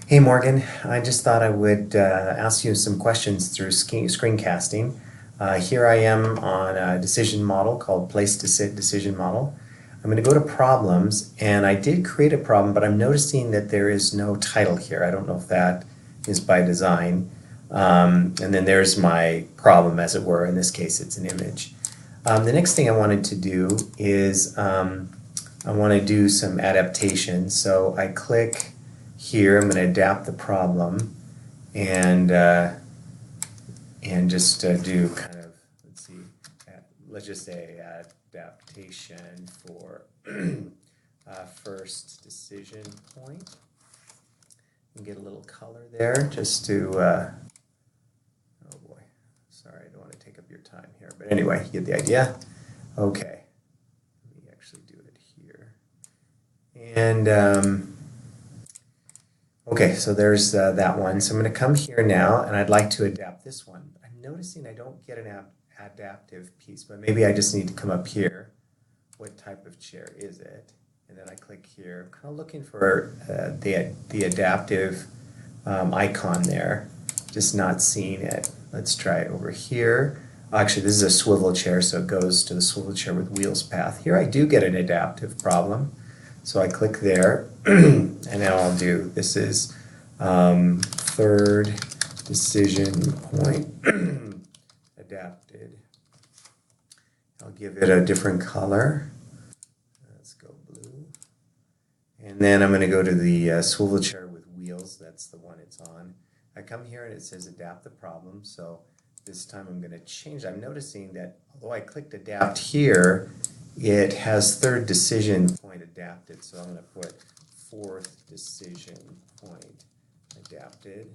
Hey Morgan, I just thought I would ask you some questions through screencasting. Here I am on a decision model called Place to Sit Decision Model. I'm going to go to problems, and I did create a problem, but I'm noticing that there is no title here. I don't know if that is by design. And then there's my problem, as it were. In this case, it's an image. The next thing I wanted to do is I want to do some adaptation. So I click here. I'm going to adapt the problem and just do kind of, let's just say adaptation for first decision point. And get a little color there just to, oh boy, sorry, I don't want to take up your time here. But anyway, you get the idea. Okay, let me actually do it here. And okay, so there's that one. So I'm going to come here now, and I'd like to adapt this one. I'm noticing I don't get an adaptive piece, but maybe I just need to come up here. What type of chair is it? And then I click here. I'm kind of looking for the adaptive icon there, just not seeing it. Let's try it over here. Actually, this is a swivel chair, so it goes to the swivel chair with wheels path. Here I do get an adaptive problem. So I click there, and now I'll do, this is third decision point adapted. I'll give it a different color. Let's go blue. And then I'm going to go to the swivel chair with wheels. That's the one it's on. I come here and it says adapt the problem. So this time I'm going to change. I'm noticing that although I clicked adapt here, it has third decision point adapted, so I'm going to put fourth decision point adapted,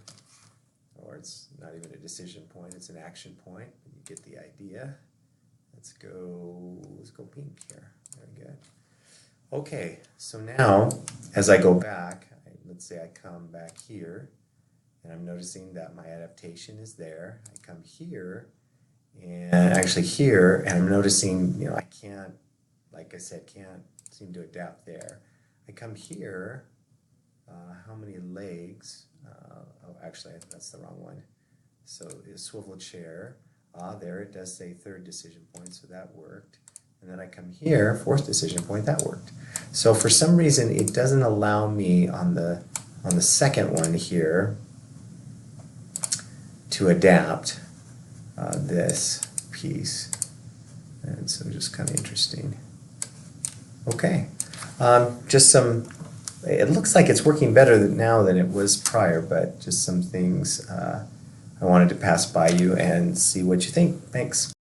or it's not even a decision point, it's an action point. You get the idea. Let's go pink here. Very good. Okay, so now as I go back, let's say I come back here, and I'm noticing that my adaptation is there. I come here, and actually here, and I'm noticing, I can't, like I said, can't seem to adapt there. I come here, how many legs? Oh, actually, that's the wrong one. So the swivel chair, there it does say third decision point, so that worked. And then I come here, fourth decision point, that worked. So for some reason, it doesn't allow me on the second one here to adapt this piece. And so just kind of interesting. Okay, it looks like it's working better now than it was prior, but just some things I wanted to pass by you and see what you think. Thanks.